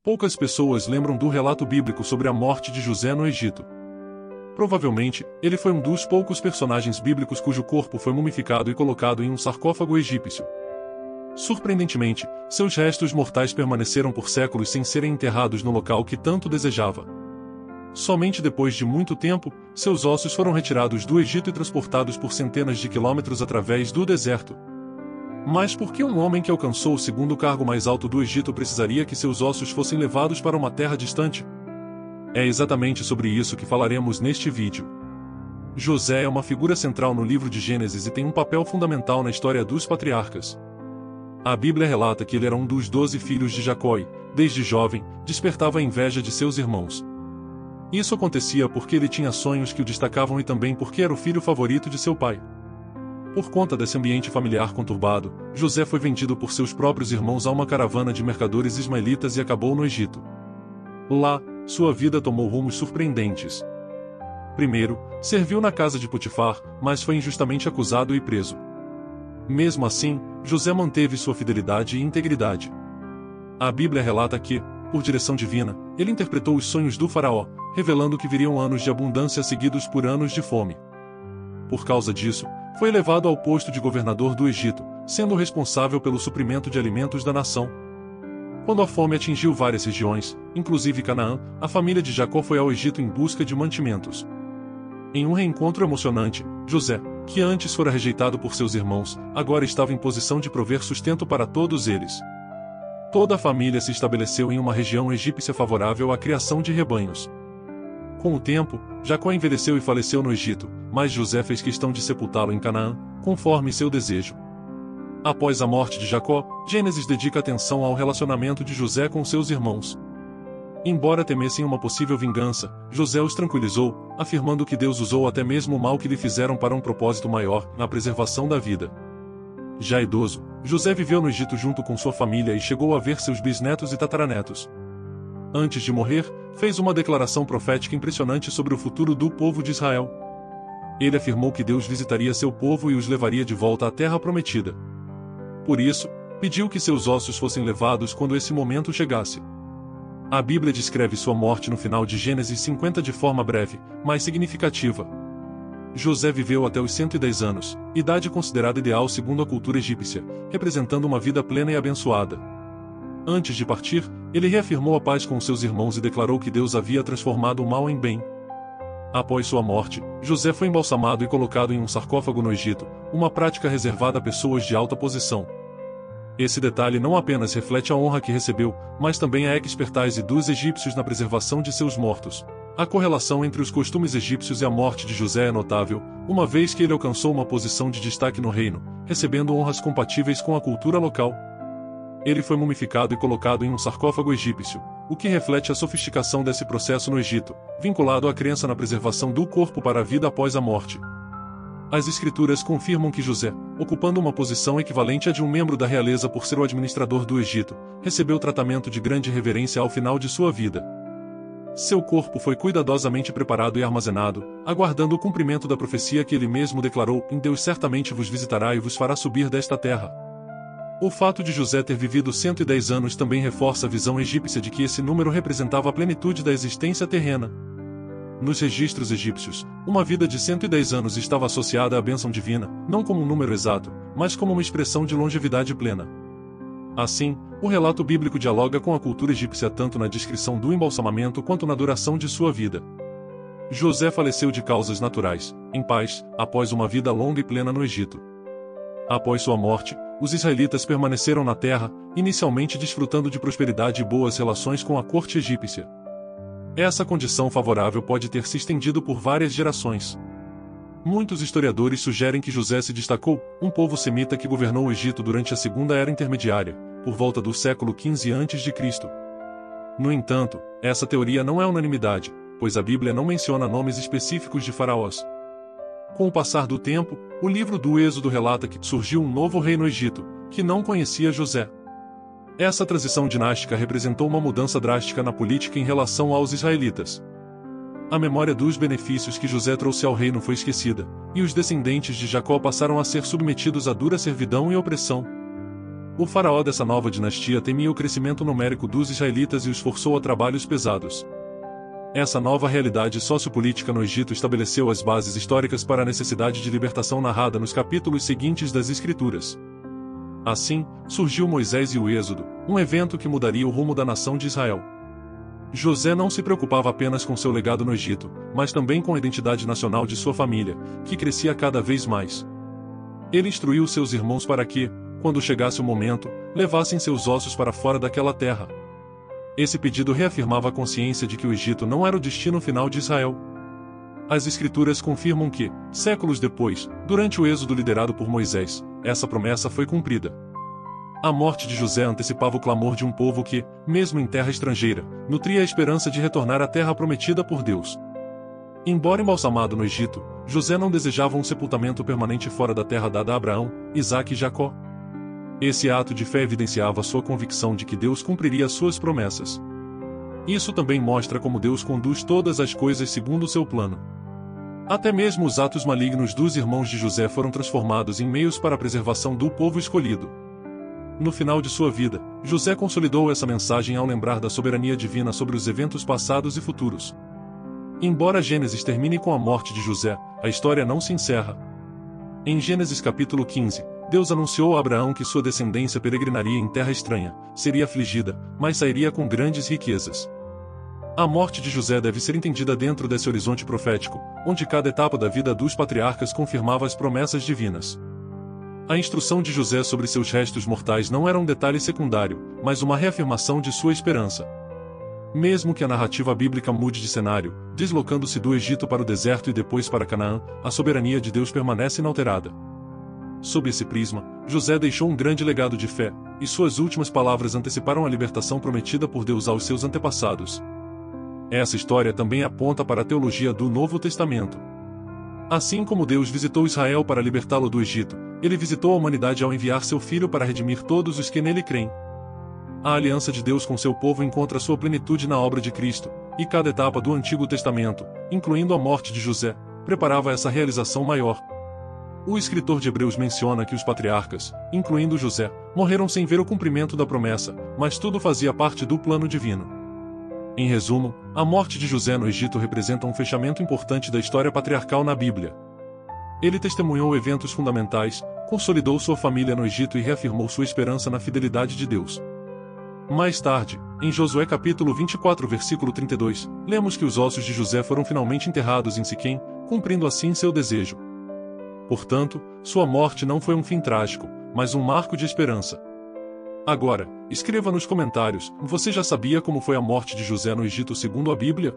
Poucas pessoas lembram do relato bíblico sobre a morte de José no Egito. Provavelmente, ele foi um dos poucos personagens bíblicos cujo corpo foi mumificado e colocado em um sarcófago egípcio. Surpreendentemente, seus restos mortais permaneceram por séculos sem serem enterrados no local que tanto desejava. Somente depois de muito tempo, seus ossos foram retirados do Egito e transportados por centenas de quilômetros através do deserto. Mas por que um homem que alcançou o segundo cargo mais alto do Egito precisaria que seus ossos fossem levados para uma terra distante? É exatamente sobre isso que falaremos neste vídeo. José é uma figura central no livro de Gênesis e tem um papel fundamental na história dos patriarcas. A Bíblia relata que ele era um dos 12 filhos de Jacó e, desde jovem, despertava a inveja de seus irmãos. Isso acontecia porque ele tinha sonhos que o destacavam e também porque era o filho favorito de seu pai. Por conta desse ambiente familiar conturbado, José foi vendido por seus próprios irmãos a uma caravana de mercadores ismaelitas e acabou no Egito. Lá, sua vida tomou rumos surpreendentes. Primeiro, serviu na casa de Potifar, mas foi injustamente acusado e preso. Mesmo assim, José manteve sua fidelidade e integridade. A Bíblia relata que, por direção divina, ele interpretou os sonhos do faraó, revelando que viriam anos de abundância seguidos por anos de fome. Por causa disso, foi elevado ao posto de governador do Egito, sendo responsável pelo suprimento de alimentos da nação. Quando a fome atingiu várias regiões, inclusive Canaã, a família de Jacó foi ao Egito em busca de mantimentos. Em um reencontro emocionante, José, que antes fora rejeitado por seus irmãos, agora estava em posição de prover sustento para todos eles. Toda a família se estabeleceu em uma região egípcia favorável à criação de rebanhos. Com o tempo, Jacó envelheceu e faleceu no Egito, mas José fez questão de sepultá-lo em Canaã, conforme seu desejo. Após a morte de Jacó, Gênesis dedica atenção ao relacionamento de José com seus irmãos. Embora temessem uma possível vingança, José os tranquilizou, afirmando que Deus usou até mesmo o mal que lhe fizeram para um propósito maior, na preservação da vida. Já idoso, José viveu no Egito junto com sua família e chegou a ver seus bisnetos e tataranetos. Antes de morrer, fez uma declaração profética impressionante sobre o futuro do povo de Israel. Ele afirmou que Deus visitaria seu povo e os levaria de volta à terra prometida. Por isso, pediu que seus ossos fossem levados quando esse momento chegasse. A Bíblia descreve sua morte no final de Gênesis 50 de forma breve, mas significativa. José viveu até os 110 anos, idade considerada ideal segundo a cultura egípcia, representando uma vida plena e abençoada. Antes de partir, ele reafirmou a paz com seus irmãos e declarou que Deus havia transformado o mal em bem. Após sua morte, José foi embalsamado e colocado em um sarcófago no Egito, uma prática reservada a pessoas de alta posição. Esse detalhe não apenas reflete a honra que recebeu, mas também a expertise dos egípcios na preservação de seus mortos. A correlação entre os costumes egípcios e a morte de José é notável, uma vez que ele alcançou uma posição de destaque no reino, recebendo honras compatíveis com a cultura local. Ele foi mumificado e colocado em um sarcófago egípcio, o que reflete a sofisticação desse processo no Egito, vinculado à crença na preservação do corpo para a vida após a morte. As escrituras confirmam que José, ocupando uma posição equivalente à de um membro da realeza por ser o administrador do Egito, recebeu tratamento de grande reverência ao final de sua vida. Seu corpo foi cuidadosamente preparado e armazenado, aguardando o cumprimento da profecia que ele mesmo declarou: "Em Deus certamente vos visitará e vos fará subir desta terra." O fato de José ter vivido 110 anos também reforça a visão egípcia de que esse número representava a plenitude da existência terrena. Nos registros egípcios, uma vida de 110 anos estava associada à bênção divina, não como um número exato, mas como uma expressão de longevidade plena. Assim, o relato bíblico dialoga com a cultura egípcia tanto na descrição do embalsamamento quanto na duração de sua vida. José faleceu de causas naturais, em paz, após uma vida longa e plena no Egito. Após sua morte, os israelitas permaneceram na terra, inicialmente desfrutando de prosperidade e boas relações com a corte egípcia. Essa condição favorável pode ter se estendido por várias gerações. Muitos historiadores sugerem que José se destacou, um povo semita que governou o Egito durante a Segunda Era Intermediária, por volta do século XV a.C. No entanto, essa teoria não é unanimidade, pois a Bíblia não menciona nomes específicos de faraós. Com o passar do tempo, o livro do Êxodo relata que surgiu um novo rei no Egito, que não conhecia José. Essa transição dinástica representou uma mudança drástica na política em relação aos israelitas. A memória dos benefícios que José trouxe ao reino foi esquecida, e os descendentes de Jacó passaram a ser submetidos a dura servidão e opressão. O faraó dessa nova dinastia temia o crescimento numérico dos israelitas e os forçou a trabalhos pesados. Essa nova realidade sociopolítica no Egito estabeleceu as bases históricas para a necessidade de libertação narrada nos capítulos seguintes das Escrituras. Assim, surgiu Moisés e o Êxodo, um evento que mudaria o rumo da nação de Israel. José não se preocupava apenas com seu legado no Egito, mas também com a identidade nacional de sua família, que crescia cada vez mais. Ele instruiu seus irmãos para que, quando chegasse o momento, levassem seus ossos para fora daquela terra. Esse pedido reafirmava a consciência de que o Egito não era o destino final de Israel. As Escrituras confirmam que, séculos depois, durante o êxodo liderado por Moisés, essa promessa foi cumprida. A morte de José antecipava o clamor de um povo que, mesmo em terra estrangeira, nutria a esperança de retornar à terra prometida por Deus. Embora embalsamado no Egito, José não desejava um sepultamento permanente fora da terra dada a Abraão, Isaque e Jacó. Esse ato de fé evidenciava sua convicção de que Deus cumpriria suas promessas. Isso também mostra como Deus conduz todas as coisas segundo o seu plano. Até mesmo os atos malignos dos irmãos de José foram transformados em meios para a preservação do povo escolhido. No final de sua vida, José consolidou essa mensagem ao lembrar da soberania divina sobre os eventos passados e futuros. Embora Gênesis termine com a morte de José, a história não se encerra. Em Gênesis capítulo 15, Deus anunciou a Abraão que sua descendência peregrinaria em terra estranha, seria afligida, mas sairia com grandes riquezas. A morte de José deve ser entendida dentro desse horizonte profético, onde cada etapa da vida dos patriarcas confirmava as promessas divinas. A instrução de José sobre seus restos mortais não era um detalhe secundário, mas uma reafirmação de sua esperança. Mesmo que a narrativa bíblica mude de cenário, deslocando-se do Egito para o deserto e depois para Canaã, a soberania de Deus permanece inalterada. Sob esse prisma, José deixou um grande legado de fé, e suas últimas palavras anteciparam a libertação prometida por Deus aos seus antepassados. Essa história também aponta para a teologia do Novo Testamento. Assim como Deus visitou Israel para libertá-lo do Egito, ele visitou a humanidade ao enviar seu Filho para redimir todos os que nele creem. A aliança de Deus com seu povo encontra sua plenitude na obra de Cristo, e cada etapa do Antigo Testamento, incluindo a morte de José, preparava essa realização maior. O escritor de Hebreus menciona que os patriarcas, incluindo José, morreram sem ver o cumprimento da promessa, mas tudo fazia parte do plano divino. Em resumo, a morte de José no Egito representa um fechamento importante da história patriarcal na Bíblia. Ele testemunhou eventos fundamentais, consolidou sua família no Egito e reafirmou sua esperança na fidelidade de Deus. Mais tarde, em Josué capítulo 24 versículo 32, lemos que os ossos de José foram finalmente enterrados em Siquém, cumprindo assim seu desejo. Portanto, sua morte não foi um fim trágico, mas um marco de esperança. Agora, escreva nos comentários, você já sabia como foi a morte de José no Egito segundo a Bíblia?